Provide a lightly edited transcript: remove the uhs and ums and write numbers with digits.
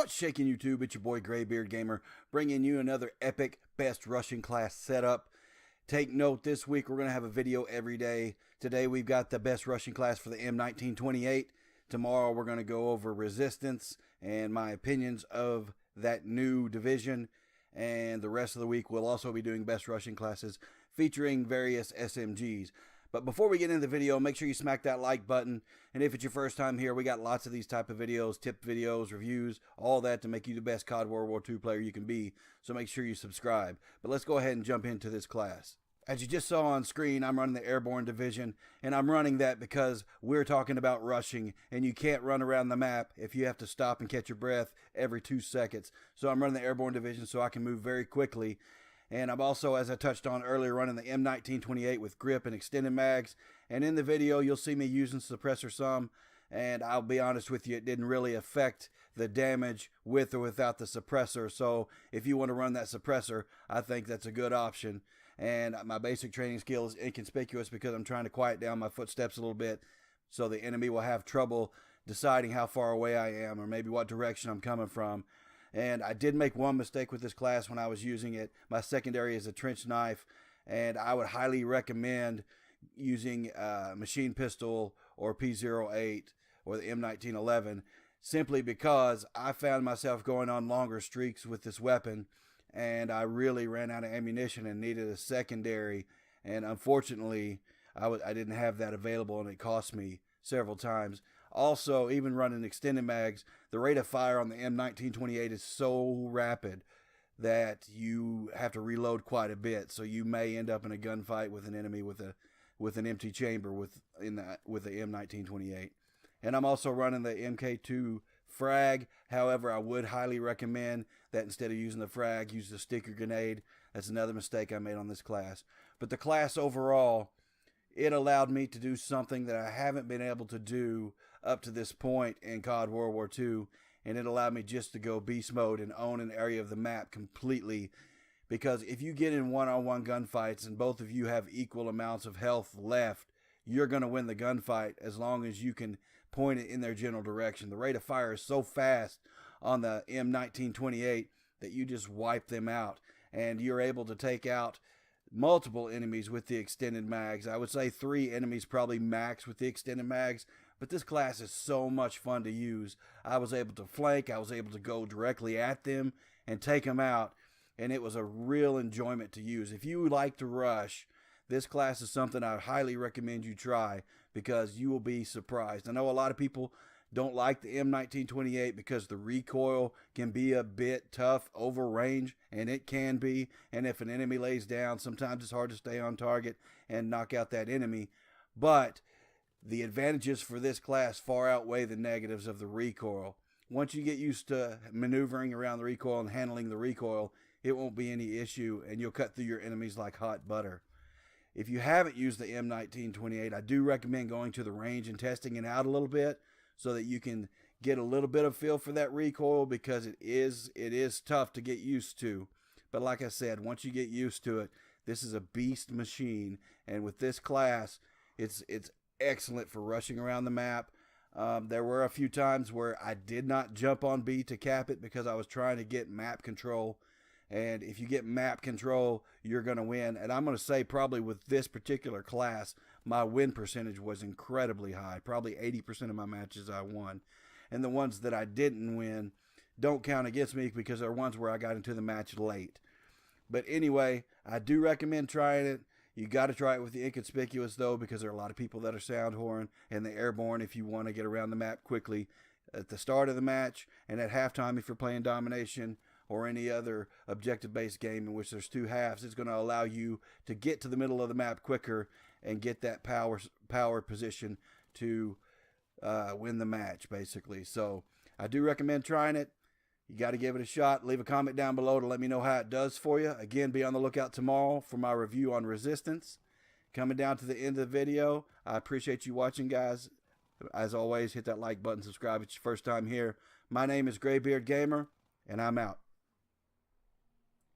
What's shaking YouTube? It's your boy Graybeard Gamer, bringing you another epic best rushing class setup. Take note, this week we're going to have a video every day. Today we've got the best rushing class for the M1928. Tomorrow we're going to go over resistance and my opinions of that new division. And the rest of the week we'll also be doing best rushing classes featuring various SMGs. But before we get into the video, make sure you smack that like button. And if it's your first time here, we got lots of these type of videos, tip videos, reviews, all that to make you the best COD WW2 player you can be. So make sure you subscribe. But let's go ahead and jump into this class. As you just saw on screen, I'm running the Airborne Division, and I'm running that because we're talking about rushing, and you can't run around the map if you have to stop and catch your breath every 2 seconds. So I'm running the Airborne Division so I can move very quickly. And I'm also, as I touched on earlier, running the M1928 with grip and extended mags. And in the video, you'll see me using suppressor some. And I'll be honest with you, it didn't really affect the damage with or without the suppressor. So if you want to run that suppressor, I think that's a good option. And my basic training skill is inconspicuous because I'm trying to quiet down my footsteps a little bit so the enemy will have trouble deciding how far away I am or maybe what direction I'm coming from. And I did make one mistake with this class when I was using it. My secondary is a trench knife, and I would highly recommend using a machine pistol or P08 or the M1911 simply because I found myself going on longer streaks with this weapon, and I really ran out of ammunition and needed a secondary. And unfortunately, I didn't have that available, and it cost me several times. Also, even running extended mags, the rate of fire on the M1928 is so rapid that you have to reload quite a bit. So you may end up in a gunfight with an enemy with an empty chamber with the M1928. And I'm also running the MK2 frag. However, I would highly recommend that instead of using the frag, use the sticker grenade. That's another mistake I made on this class. But the class overall, it allowed me to do something that I haven't been able to do up to this point in COD WW2, and it allowed me just to go beast mode and own an area of the map completely. Because if you get in one-on-one gunfights and both of you have equal amounts of health left, you're going to win the gunfight as long as you can point it in their general direction. The rate of fire is so fast on the M1928 that you just wipe them out, and you're able to take out multiple enemies with the extended mags. I would say 3 enemies probably max with the extended mags, but this class is so much fun to use. I was able to flank, I was able to go directly at them and take them out, and it was a real enjoyment to use. If you like to rush, this class is something I would highly recommend you try because you will be surprised. I know a lot of people don't like the M1928 because the recoil can be a bit tough over range, and it can be. And if an enemy lays down, sometimes it's hard to stay on target and knock out that enemy. But the advantages for this class far outweigh the negatives of the recoil. Once you get used to maneuvering around the recoil and handling the recoil, it won't be any issue, and you'll cut through your enemies like hot butter. If you haven't used the M1928, I do recommend going to the range and testing it out a little bit, so that you can get a little bit of feel for that recoil, because it is tough to get used to. But like I said, once you get used to it, this is a beast machine. And with this class, it's excellent for rushing around the map. There were a few times where I did not jump on B to cap it because I was trying to get map control. And if you get map control, you're going to win. And I'm going to say probably with this particular class, my win percentage was incredibly high. Probably 80% of my matches I won. And the ones that I didn't win don't count against me because they're ones where I got into the match late. But anyway, I do recommend trying it. You got to try it with the inconspicuous though, because there are a lot of people that are sound horn, and the airborne if you want to get around the map quickly at the start of the match, and at halftime if you're playing domination or any other objective-based game in which there's 2 halves. It's going to allow you to get to the middle of the map quicker and get that power position to win the match, basically. So I do recommend trying it. You got to give it a shot. Leave a comment down below to let me know how it does for you. Again, be on the lookout tomorrow for my review on resistance. Coming down to the end of the video, I appreciate you watching, guys. As always, hit that like button, subscribe if it's your first time here. My name is Graybeard Gamer, and I'm out.